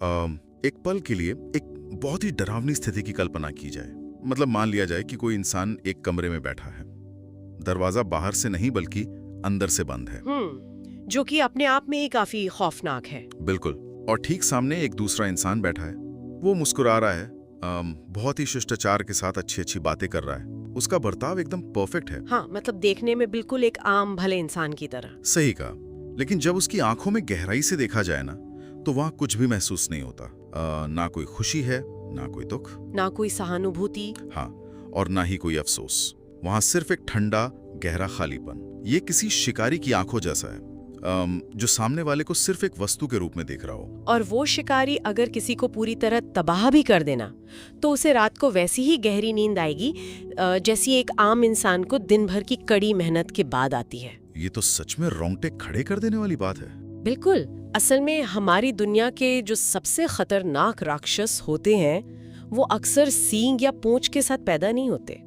एक पल के लिए एक बहुत ही डरावनी स्थिति की कल्पना की जाए। मतलब मान लिया जाए कि कोई इंसान एक कमरे में बैठा है, दरवाजा बाहर से नहीं बल्कि अंदर से बंद है। जो कि अपने आप में ही काफी खौफनाक है। बिल्कुल। और ठीक सामने एक दूसरा इंसान बैठा है, वो मुस्कुरा रहा है, बहुत ही शिष्टाचार के साथ अच्छी अच्छी बातें कर रहा है, उसका बर्ताव एकदम परफेक्ट है। हाँ, मतलब देखने में बिल्कुल एक आम भले इंसान की तरह। सही कहा। लेकिन जब उसकी आंखों में गहराई से देखा जाए ना, तो वहां कुछ भी महसूस नहीं होता। ना कोई खुशी है, ना कोई दुख, ना कोई सहानुभूति। हाँ, और ना ही कोई अफसोस। वहां सिर्फ एक ठंडा गहरा खालीपन। ये किसी शिकारी की आंखों जैसा है, जो सामने वाले को सिर्फ एक वस्तु के रूप में देख रहा हो। और वो शिकारी अगर किसी को पूरी तरह तबाह भी कर देना, तो उसे रात को वैसी ही गहरी नींद आएगी जैसी एक आम इंसान को दिन भर की कड़ी मेहनत के बाद आती है। ये तो सच में रोंगटे खड़े कर देने वाली बात है। बिल्कुल। असल में हमारी दुनिया के जो सबसे खतरनाक राक्षस होते हैं, वो अक्सर सींग या पूंछ के साथ पैदा नहीं होते।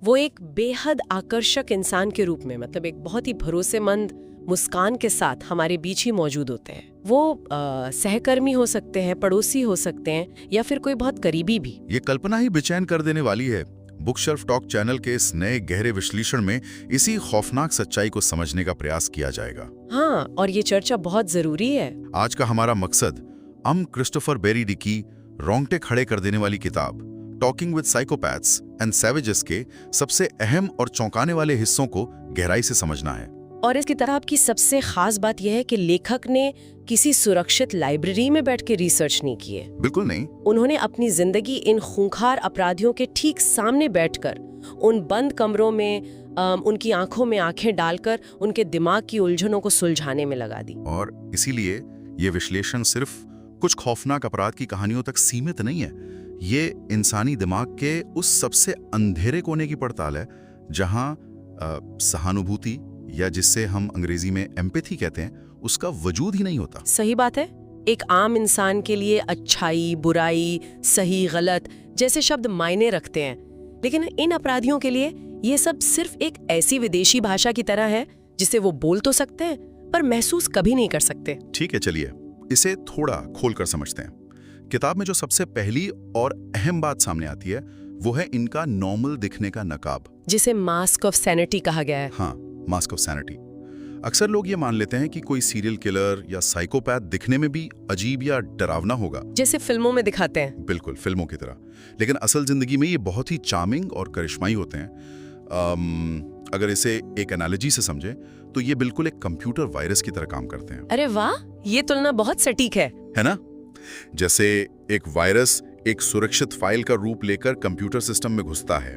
वो एक बेहद आकर्षक इंसान के रूप में, मतलब एक बहुत ही भरोसेमंद मुस्कान के साथ हमारे बीच ही मौजूद होते हैं। वो सहकर्मी हो सकते हैं, पड़ोसी हो सकते हैं, या फिर कोई बहुत करीबी भी। ये कल्पना ही बेचैन कर देने वाली है। बुकशेल्फ टॉक चैनल के इस नए गहरे विश्लेषण में इसी खौफनाक सच्चाई को समझने का प्रयास किया जाएगा। हाँ, और ये चर्चा बहुत जरूरी है। आज का हमारा मकसद क्रिस्टोफर बेरी की रोंगटे खड़े कर देने वाली किताब talking with psychopaths and savages के सबसे अहम और चौंकाने वाले हिस्सों को गहराई से समझना है। और इस किताब की सबसे खास बात यह है कि लेखक ने किसी सुरक्षित लाइब्रेरी में बैठ के रिसर्च नहीं की है। बिल्कुल नहीं। उन्होंने अपनी जिंदगी इन खूंखार अपराधियों के ठीक सामने बैठकर, उन बंद कमरों में उनकी आंखों में आंखें डालकर उनके दिमाग की उलझनों को सुलझाने में लगा दी। और इसीलिए ये विश्लेषण सिर्फ कुछ खौफनाक अपराध की कहानियों तक सीमित नहीं है। ये इंसानी दिमाग के उस सबसे अंधेरे कोने की पड़ताल है जहां सहानुभूति, या जिससे हम अंग्रेजी में एम्पैथी कहते हैं, उसका वजूद ही नहीं होता। सही बात है। एक आम इंसान के लिए अच्छाई, बुराई, सही, गलत जैसे शब्द मायने रखते हैं, लेकिन इन अपराधियों के लिए ये सब सिर्फ एक ऐसी विदेशी भाषा की तरह है जिसे वो बोल तो सकते हैं पर महसूस कभी नहीं कर सकते। ठीक है, चलिए इसे थोड़ा खोलकर समझते हैं। किताब में जो सबसे पहली और अहम बात सामने आती है वो है इनका नॉर्मल दिखने का नकाब, जिसे मास्क ऑफ सैनिटी कहा गया है। हाँ, मास्क ऑफ सैनिटी। अक्सर लोग ये मान लेते हैं कि कोई सीरियल किलर या साइकोपैथ दिखने में भी अजीब या डरावना होगा, जैसे फिल्मों में दिखाते हैं। बिल्कुल, फिल्मों की तरह। लेकिन असल जिंदगी में ये बहुत ही चार्मिंग और करिश्माई होते हैं। अगर इसे एक एनालॉजी से समझें तो ये बिल्कुल एक कंप्यूटर वायरस की तरह काम करते हैं। अरे वाह, ये तुलना बहुत सटीक है ना? जैसे एक वायरस एक सुरक्षित फाइल का रूप लेकर कंप्यूटर सिस्टम में घुसता है,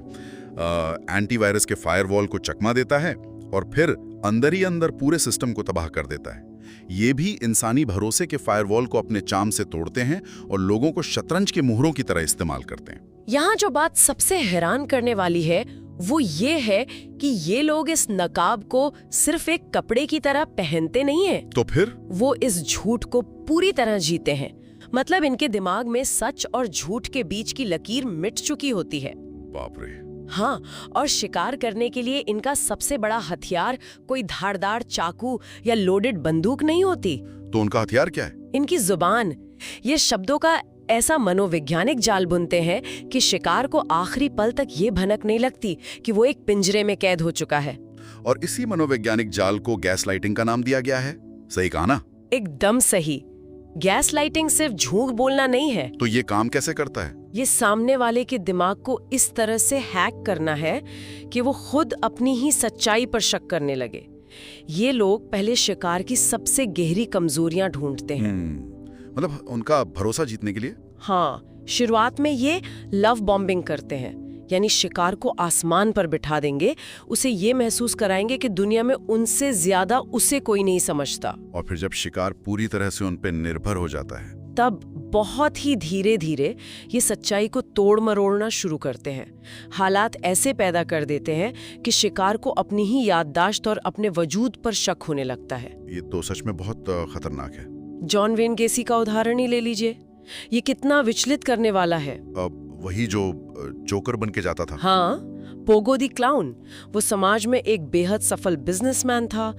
एंटीवायरस के फायरवॉल को चकमा देता है और फिर अंदर ही अंदर पूरे सिस्टम को तबाह कर देता है। ये भी इंसानी भरोसे के फायरवॉल को अपने चाम से तोड़ते हैं और लोगों को शतरंज के मुहरों की तरह इस्तेमाल करते हैं। यहाँ जो बात सबसे हैरान करने वाली है वो ये है कि ये लोग इस नकाब को सिर्फ एक कपड़े की तरह पहनते नहीं हैं, तो फिर वो इस झूठ को पूरी तरह जीते हैं। मतलब इनके दिमाग में सच और झूठ के बीच की लकीर मिट चुकी होती है। बाप रे। हाँ, और शिकार करने के लिए इनका सबसे बड़ा हथियार कोई धारदार चाकू या लोडेड बंदूक नहीं होती। तो उनका हथियार क्या है? इनकी जुबान। ये शब्दों का ऐसा मनोवैज्ञानिक जाल बुनते हैं कि शिकार को आखिरी पल तक ये भनक नहीं लगती कि वो एक पिंजरे में कैद हो चुका है। और इसी मनोवैज्ञानिक जाल को गैस लाइटिंग का नाम दिया गया है। सही कहा ना? एकदम सही। गैस लाइटिंग सिर्फ झूठ बोलना नहीं है। तो ये काम कैसे करता है? ये सामने वाले के दिमाग को इस तरह से हैक करना है कि वो खुद अपनी ही सच्चाई पर शक करने लगे। ये लोग पहले शिकार की सबसे गहरी कमजोरियां ढूंढते हैं। मतलब उनका भरोसा जीतने के लिए? हाँ, शुरुआत में ये लव बॉम्बिंग करते हैं, यानी शिकार को आसमान पर बिठा देंगे, उसे ये महसूस कराएंगे कि दुनिया में उनसे ज्यादा उसे कोई नहीं समझता। और फिर जब शिकार पूरी तरह से उन पर निर्भर हो जाता है, तब बहुत ही धीरे धीरे ये सच्चाई को तोड़ मरोड़ना शुरू करते हैं। हालात ऐसे पैदा कर देते हैं कि शिकार को अपनी ही याददाश्त और अपने वजूद पर शक होने लगता है। ये तो सच में बहुत खतरनाक है। जॉन वेन गेसी का उदाहरण ही ले लीजिए। ये कितना विचलित करने वाला है। वही जो जोकर बन के जाता था। हाँ, पोगो द क्लाउन, वो समाज में एक बेहद सफल बिजनेसमैन था,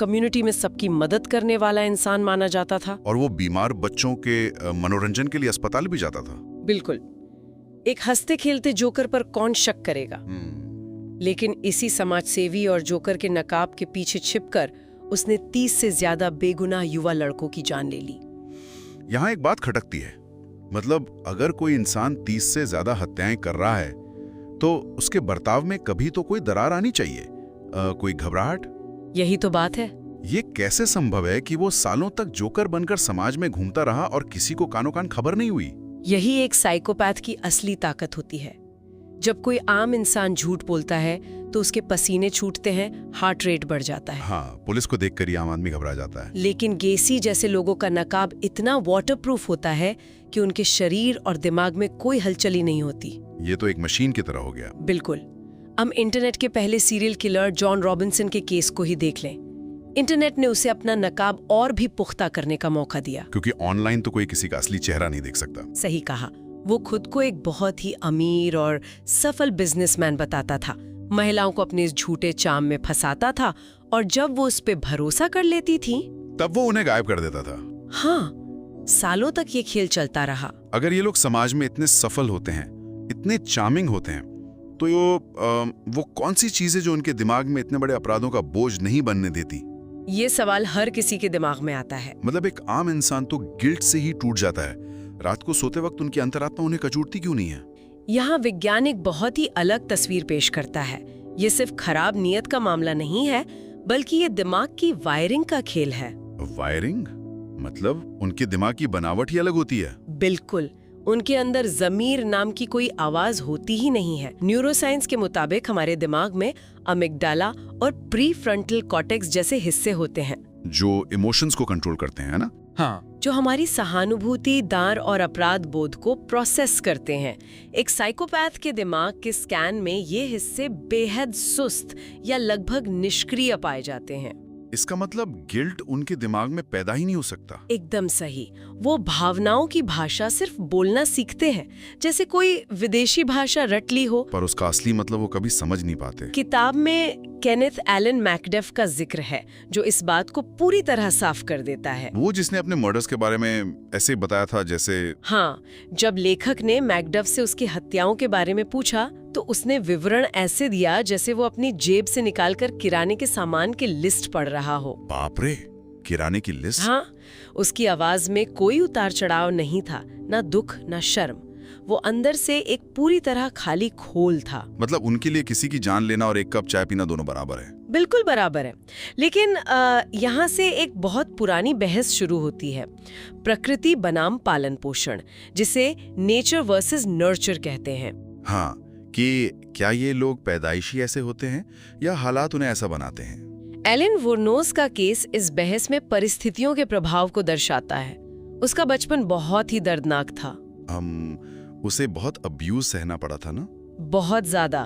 कम्युनिटी में सबकी मदद करने वाला इंसान माना जाता था। और वो बीमार बच्चों के मनोरंजन के लिए अस्पताल भी जाता था। बिल्कुल, एक हंसते खेलते जोकर पर कौन शक करेगा। लेकिन इसी समाजसेवी और जोकर के नकाब के पीछे छिपकर उसने 30 से ज्यादा बेगुनाह युवा लड़कों की जान ले ली। यहाँ एक बात खटकती है, मतलब अगर कोई इंसान 30 से ज्यादा हत्याएं कर रहा है तो उसके बर्ताव में कभी तो कोई दरार आनी चाहिए, कोई घबराहट। यही तो बात है। ये कैसे संभव है कि वो सालों तक जोकर बनकर समाज में घूमता रहा और किसी को कानो कान खबर नहीं हुई? यही एक साइकोपैथ की असली ताकत होती है। जब कोई आम इंसान झूठ बोलता है तो उसके पसीने छूटते हैं, हार्ट रेट बढ़ जाता है। हाँ, पुलिस को देखकर ही आम आदमी घबरा जाता है। लेकिन गेसी जैसे लोगों का नकाब इतना वाटरप्रूफ होता है कि उनके शरीर और दिमाग में कोई हलचल ही नहीं होती। ये तो एक मशीन की तरह हो गया। बिल्कुल। हम इंटरनेट के पहले सीरियल किलर जॉन रॉबिन्सन के केस को ही देख लें। इंटरनेट ने उसे अपना नकाब और भी पुख्ता करने का मौका दिया, क्योंकि ऑनलाइन तो कोई किसी का असली चेहरा नहीं देख सकता। सही कहा। वो खुद को एक बहुत ही अमीर और सफल बिजनेसमैन बताता था, महिलाओं को अपने इस झूठे चाम में फंसाता था, और जब वो उस पे भरोसा कर लेती थी तब वो उन्हें गायब कर देता था। हाँ, सालों तक ये खेल चलता रहा। अगर ये लोग समाज में इतने सफल होते हैं, इतने चार्मिंग होते हैं, तो वो कौन सी चीजें जो उनके दिमाग में इतने बड़े अपराधों का बोझ नहीं बनने देती? ये सवाल हर किसी के दिमाग में आता है। मतलब एक आम इंसान तो गिल्ट से ही टूट जाता है। रात को सोते वक्त उनकी अंतरात्मा उन्हें कचोटती क्यों नहीं है? यहाँ वैज्ञानिक बहुत ही अलग तस्वीर पेश करता है। ये सिर्फ खराब नीयत का मामला नहीं है, बल्कि ये दिमाग की वायरिंग का खेल है। वायरिंग? मतलब उनके दिमाग की बनावट ही अलग होती है? बिल्कुल। उनके अंदर ज़मीर नाम की कोई आवाज होती ही नहीं है। न्यूरोसाइंस के मुताबिक हमारे दिमाग में अमिगडाला और प्रीफ्रंटल कॉर्टेक्स जैसे हिस्से होते हैं जो इमोशंस को कंट्रोल करते हैं, ना? हाँ, जो हमारी सहानुभूति, दार और अपराध बोध को प्रोसेस करते हैं। एक साइकोपैथ के दिमाग के स्कैन में ये हिस्से बेहद सुस्त या लगभग निष्क्रिय पाए जाते हैं। इसका मतलब गिल्ट उनके दिमाग में पैदा ही नहीं हो सकता। एकदम सही। वो भावनाओं की भाषा सिर्फ बोलना सीखते हैं, जैसे कोई विदेशी भाषा रट ली हो, पर उसका असली मतलब वो कभी समझ नहीं पाते। किताब में केनेथ एलन मैकडफ का जिक्र है जो इस बात को पूरी तरह साफ कर देता है। वो जिसने अपने मर्डर्स के बारे में ऐसे बताया था जैसे। हाँ, जब लेखक ने मैकडफ से उसकी हत्याओं के बारे में पूछा तो उसने विवरण ऐसे दिया जैसे वो अपनी जेब से निकालकर किराने के सामान की लिस्ट पढ़ रहा हो। बाप रे, किराने की लिस्ट? हाँ, उसकी आवाज में कोई उतार चढ़ाव नहीं था, ना दुख ना शर्म। वो अंदर से एक पूरी तरह खाली खोल था। मतलब उनके लिए किसी की जान लेना और एक कप चाय पीना दोनों बराबर है। बिल्कुल बराबर है। लेकिन यहाँ से एक बहुत पुरानी बहस शुरू होती है, प्रकृति बनाम पालन पोषण, जिसे नेचर वर्सेस नर्चर कहते हैं। हाँ, कि क्या ये लोग पैदाइशी ऐसे होते हैं या हालात उन्हें ऐसा बनाते हैं? एलन वुरनोस का केस इस बहस में परिस्थितियों के प्रभाव को दर्शाता है। उसका बचपन बहुत ही दर्दनाक था। उसे बहुत अब्यूज सहना पड़ा था ना? बहुत ज्यादा।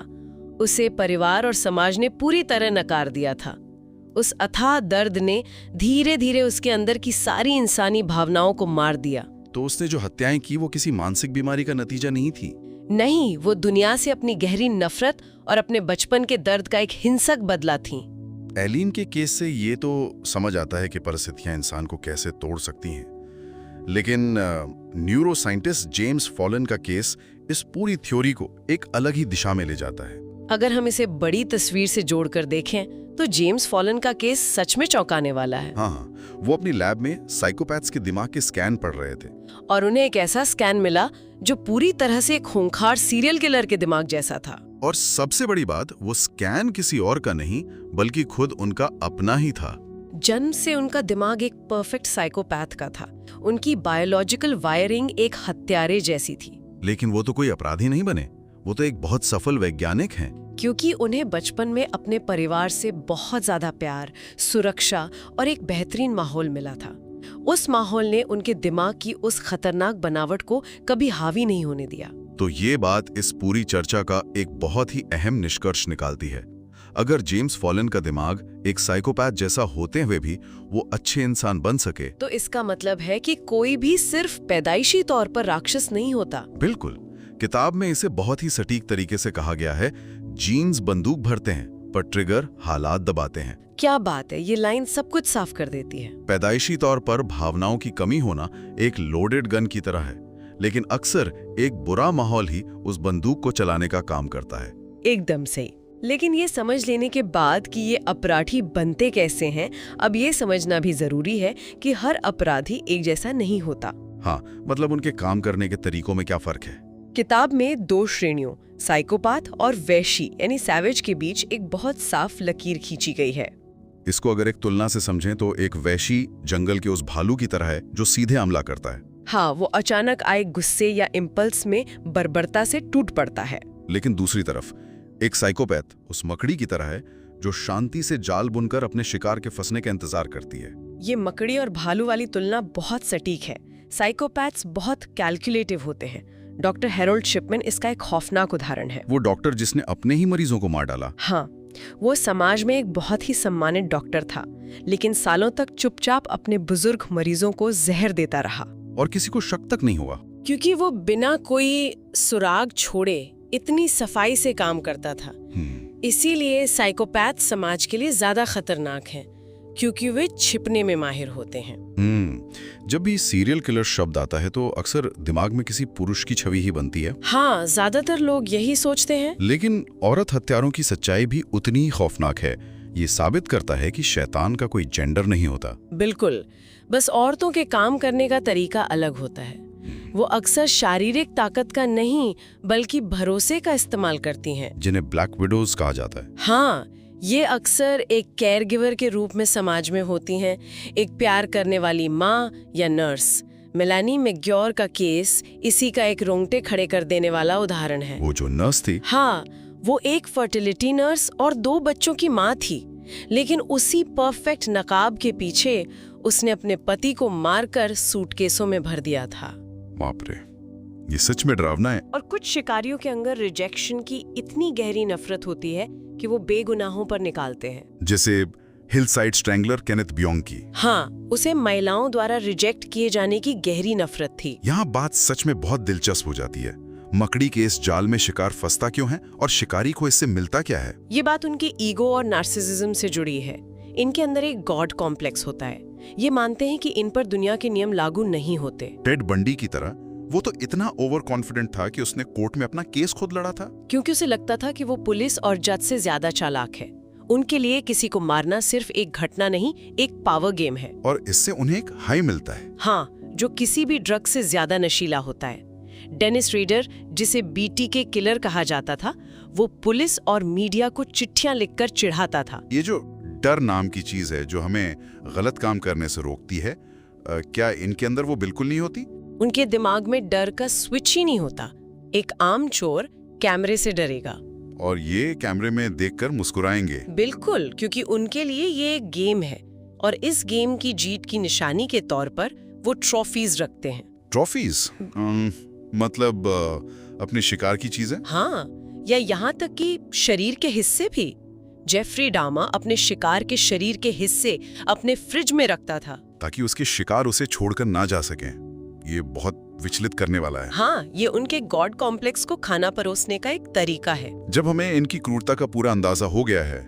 उसे परिवार और समाज ने पूरी तरह नकार दिया था। उस अथाह दर्द ने धीरे धीरे उसके अंदर की सारी इंसानी भावनाओं को मार दिया। तो उसने जो हत्याएं की वो किसी मानसिक बीमारी का नतीजा नहीं थी? नहीं, वो दुनिया से अपनी गहरी नफरत और अपने बचपन के दर्द का एक हिंसक बदला थी। एलिन के केस से ये तो समझ आता है कि परिस्थितियां इंसान को कैसे तोड़ सकती हैं, लेकिन न्यूरोसाइंटिस्ट जेम्स फॉलन का केस इस पूरी थ्योरी को एक अलग ही दिशा में ले जाता है। अगर हम इसे बड़ी तस्वीर से जोड़कर देखें तो जेम्स फॉलन का केस सच में चौंकाने वाला है। हाँ, वो अपनी लैब में साइकोपैथ्स के दिमाग के स्कैन पढ़ रहे थे और उन्हें एक ऐसा स्कैन मिला जो पूरी तरह से एक खूंखार सीरियल किलर के दिमाग जैसा था। और सबसे बड़ी बात, वो स्कैन किसी और का नहीं बल्कि खुद उनका अपना ही था। जन्म से उनका दिमाग एक परफेक्ट साइकोपैथ का था। उनकी बायोलॉजिकल वायरिंग एक हत्यारे जैसी थी। लेकिन वो तो कोई अपराधी नहीं बने, वो तो एक बहुत सफल वैज्ञानिक हैं। क्योंकि उन्हें बचपन में अपने परिवार से बहुत ज्यादा प्यार, सुरक्षा और एक बेहतरीन माहौल मिला था। उस माहौल ने उनके दिमाग की उस खतरनाक बनावट को कभी हावी नहीं होने दिया। तो ये बात इस पूरी चर्चा का एक बहुत ही अहम निष्कर्ष निकालती है। अगर जेम्स फॉलन का दिमाग एक साइकोपैथ जैसा होते हुए भी वो अच्छे इंसान बन सके, तो इसका मतलब है कि कोई भी सिर्फ पैदाइशी तौर पर राक्षस नहीं होता। बिल्कुल। किताब में इसे बहुत ही सटीक तरीके से कहा गया है, जीन्स बंदूक भरते हैं पर ट्रिगर हालात दबाते हैं। क्या बात है, ये लाइन सब कुछ साफ कर देती है। पैदाइशी तौर पर भावनाओं की कमी होना एक लोडेड गन की तरह है, लेकिन अक्सर एक बुरा माहौल ही उस बंदूक को चलाने का काम करता है। एकदम सही। लेकिन ये समझ लेने के बाद कि ये अपराधी बनते कैसे हैं, अब ये समझना भी जरूरी है कि हर अपराधी एक जैसा नहीं होता। हाँ, मतलब उनके काम करने के तरीकों में क्या फर्क है। किताब में 2 श्रेणियों साइकोपाथ और वैशी यानी सैवेज के बीच एक बहुत साफ लकीर खींची गई है। इसको अगर एक तुलना से समझें तो एक वैशी जंगल के उस भालू की तरह है जो सीधे हमला करता है। हाँ, वो अचानक आए गुस्से या इम्पल्स में बर्बरता से टूट पड़ता है। लेकिन दूसरी तरफ एक साइकोपैथ उस मकड़ी की तरह है जो शांति से जाल बुनकर अपने शिकार के फंसने का इंतजार करती है। ये मकड़ी और भालू वाली तुलना बहुत सटीक है। साइकोपैथ्स बहुत कैलकुलेटिव होते हैं। डॉक्टर हैरोल्ड शिपमैन इसका एक खौफनाक उदाहरण है। वो डॉक्टर जिसने अपने ही मरीजों को मार डाला। हाँ, वो समाज में एक बहुत ही सम्मानित डॉक्टर था, लेकिन सालों तक चुपचाप अपने बुजुर्ग मरीजों को जहर देता रहा। और किसी को शक तक नहीं हुआ, क्योंकि वो बिना कोई सुराग छोड़े इतनी सफाई से काम करता था। इसीलिए साइकोपैथ समाज के लिए ज्यादा खतरनाक हैं, क्योंकि वे छिपने में माहिर होते हैं। जब भी सीरियल किलर शब्द आता है तो अक्सर दिमाग में किसी पुरुष की छवि ही बनती है। हाँ, ज्यादातर लोग यही सोचते हैं। लेकिन औरत हत्यारों की सच्चाई भी उतनी ही खौफनाक है। ये साबित करता है कि शैतान का कोई जेंडर नहीं होता। बिल्कुल, बस औरतों के काम करने का तरीका अलग होता है। वो अक्सर शारीरिक ताकत का नहीं बल्कि भरोसे का इस्तेमाल करती हैं, जिन्हें ब्लैक विडोज कहा जाता है। हाँ, ये अक्सर एक केयर गिवर के रूप में समाज में होती हैं, एक प्यार करने वाली माँ या नर्स। मेलानी मैक्ग्योर का केस इसी का एक रोंगटे खड़े कर देने वाला उदाहरण है। वो जो नर्स थी, हाँ, वो एक फर्टिलिटी नर्स और 2 बच्चों की माँ थी, लेकिन उसी परफेक्ट नकाब के पीछे उसने अपने पति को मारकर सूटकेसों में भर दिया था। बाप रे, ये सच में डरावना है। और कुछ शिकारियों के अंदर रिजेक्शन की इतनी गहरी नफरत होती है कि वो बेगुनाहों पर निकालते हैं। जैसे हिलसाइड स्ट्रैंगलर केनेथ बियोंग की। हाँ, उसे महिलाओं द्वारा रिजेक्ट किए जाने की गहरी नफरत थी। यहाँ बात सच में बहुत दिलचस्प हो जाती है। मकड़ी के इस जाल में शिकार फंसता क्यों है और शिकारी को इससे मिलता क्या है? ये बात उनकी ईगो और नार्सिसिज्म से जुड़ी है। इनके अंदर एक गॉड कॉम्प्लेक्स होता है। ये मानते हैं कि इन पर दुनिया के नियम लागू नहीं होते। टेड बंडी की तरह वो तो इतना ओवर कॉन्फिडेंट था कि उसने कोर्ट में अपना केस खुद लड़ा था, क्योंकि उसे लगता था कि वो पुलिस और जज से ज्यादा चालाक है। उनके लिए किसी को मारना सिर्फ एक घटना नहीं, एक पावर गेम है। और इससे उन्हें एक हाई मिलता है। हाँ, जो किसी भी ड्रग से ज्यादा नशीला होता है। डेनिस रीडर, जिसे बीटीके किलर कहा जाता था, वो पुलिस और मीडिया को चिट्ठियां लिखकर चिढ़ाता था। ये जो डर नाम की चीज है जो हमें गलत काम करने से रोकती है, क्या इनके अंदर वो बिल्कुल नहीं होती? उनके दिमाग में डर का स्विच ही नहीं होता। एक आम चोर कैमरे से डरेगा और ये कैमरे में देखकर मुस्कुराएंगे। बिल्कुल, क्योंकि उनके लिए ये एक गेम है और इस गेम की जीत की निशानी के तौर पर वो ट्रॉफीज रखते हैं। ट्रॉफीज? मतलब अपने शिकार की चीजें? हाँ, या यहाँ तक कि शरीर के हिस्से भी। जेफरी डामा अपने शिकार के शरीर के हिस्से अपने फ्रिज में रखता था ताकि उसके शिकार उसे छोड़कर ना जा सकें। ये बहुत विचलित करने वाला है। हाँ, ये उनके गॉड कॉम्प्लेक्स को खाना परोसने का एक तरीका है। जब हमें इनकी क्रूरता का पूरा अंदाजा हो गया है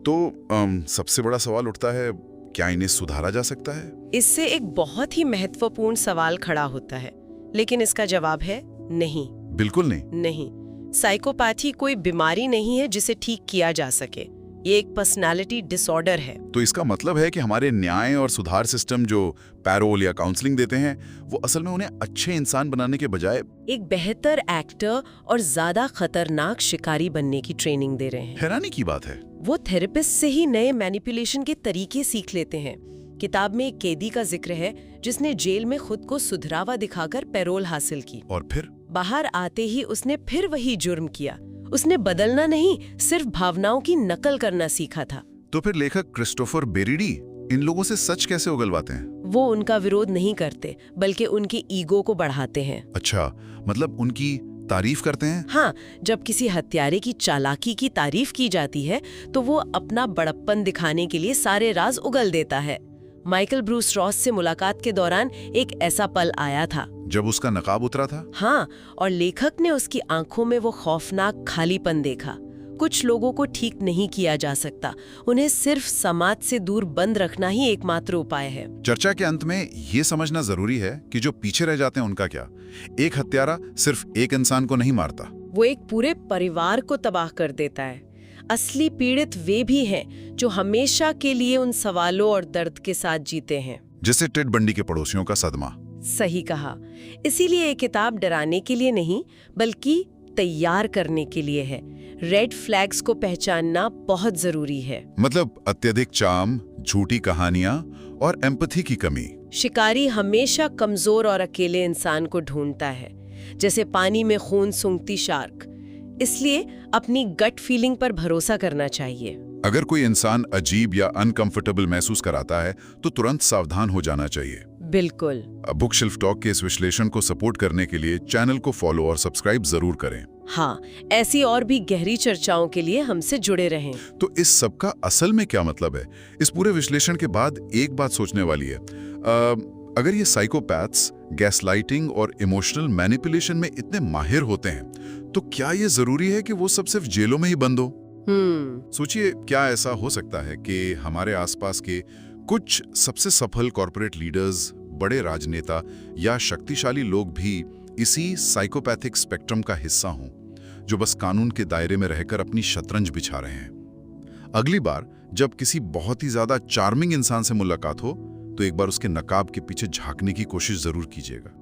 तो सबसे बड़ा सवाल उठता है, क्या इन्हें सुधारा जा सकता है? इससे एक बहुत ही महत्वपूर्ण सवाल खड़ा होता है, लेकिन इसका जवाब है नहीं। बिल्कुल नहीं। नहीं, साइकोपैथी कोई बीमारी नहीं है जिसे ठीक किया जा सके। ये एक पर्सनालिटी डिसऑर्डर है। तो इसका मतलब है कि हमारे न्याय और सुधार सिस्टम जो पैरोल या काउंसलिंग देते हैं, वो असल में उन्हें अच्छे इंसान बनाने के बजाय एक बेहतर एक्टर और ज्यादा खतरनाक शिकारी बनने की ट्रेनिंग दे रहे हैं। हैरानी की बात है। वो थेरेपिस्ट से ही नए मैनिपुलेशन के तरीके सीख लेते हैं। किताब में एक कैदी का जिक्र है जिसने जेल में खुद को सुधरावा दिखाकर पैरोल हासिल की और फिर बाहर आते ही उसने फिर वही जुर्म किया। उसने बदलना नहीं, सिर्फ भावनाओं की नकल करना सीखा था। तो फिर लेखक क्रिस्टोफर बेरिडी इन लोगों से सच कैसे उगलवाते हैं? वो उनका विरोध नहीं करते, बल्कि उनकी ईगो को बढ़ाते हैं। अच्छा, मतलब उनकी तारीफ करते हैं? हाँ, जब किसी हत्यारे की चालाकी की तारीफ की जाती है तो वो अपना बड़प्पन दिखाने के लिए सारे राज उगल देता है। माइकल ब्रूस रॉस से मुलाकात के दौरान एक ऐसा पल आया था जब उसका नकाब उतरा था। हाँ, और लेखक ने उसकी आंखों में वो खौफनाक खालीपन देखा। कुछ लोगों को ठीक नहीं किया जा सकता, उन्हें सिर्फ समाज से दूर बंद रखना ही एकमात्र उपाय है। चर्चा के अंत में ये समझना जरूरी है कि जो पीछे रह जाते हैं उनका क्या। एक हत्यारा सिर्फ एक इंसान को नहीं मारता, वो एक पूरे परिवार को तबाह कर देता है। असली पीड़ित वे भी हैं जो हमेशा के लिए उन सवालों और दर्द के साथ जीते हैं। जैसे टेड बंडी के पड़ोसियों का सदमा। सही कहा। इसीलिए ये किताब डराने के लिए नहीं बल्कि तैयार करने के लिए है। रेड फ्लैग्स को पहचानना बहुत जरूरी है। मतलब अत्यधिक चार्म, झूठी कहानियां और एम्पैथी की कमी। शिकारी हमेशा कमजोर और अकेले इंसान को ढूंढता है, जैसे पानी में खून सूंघती शार्क। इसलिए अपनी गट फीलिंग पर भरोसा करना चाहिए। अगर कोई इंसान अजीब या अनकंफर्टेबल महसूस कराता है तो तुरंत सावधान हो जाना चाहिए। बिल्कुल। बुक शेल्फ टॉक के इस विश्लेषण को सपोर्ट करने के लिए चैनल को फॉलो और सब्सक्राइब जरूर करें। हाँ, ऐसी और भी गहरी चर्चाओं के लिए हमसे जुड़े रहें। तो इस सब का असल में क्या मतलब है? इस पूरे विश्लेषण के बाद एक बात सोचने वाली है। अगर ये साइकोपैथ्स गैसलाइटिंग और इमोशनल मैनिपुलेशन में इतने माहिर होते हैं तो क्या ये जरूरी है कि वो सब सिर्फ जेलों में ही बंद हो? सोचिए, क्या ऐसा हो सकता है कि हमारे आसपास के कुछ सबसे सफल कॉर्पोरेट लीडर्स, बड़े राजनेता या शक्तिशाली लोग भी इसी साइकोपैथिक स्पेक्ट्रम का हिस्सा हों, जो बस कानून के दायरे में रहकर अपनी शतरंज बिछा रहे हैं। अगली बार जब किसी बहुत ही ज्यादा चार्मिंग इंसान से मुलाकात हो तो एक बार उसके नकाब के पीछे झांकने की कोशिश जरूर कीजिएगा।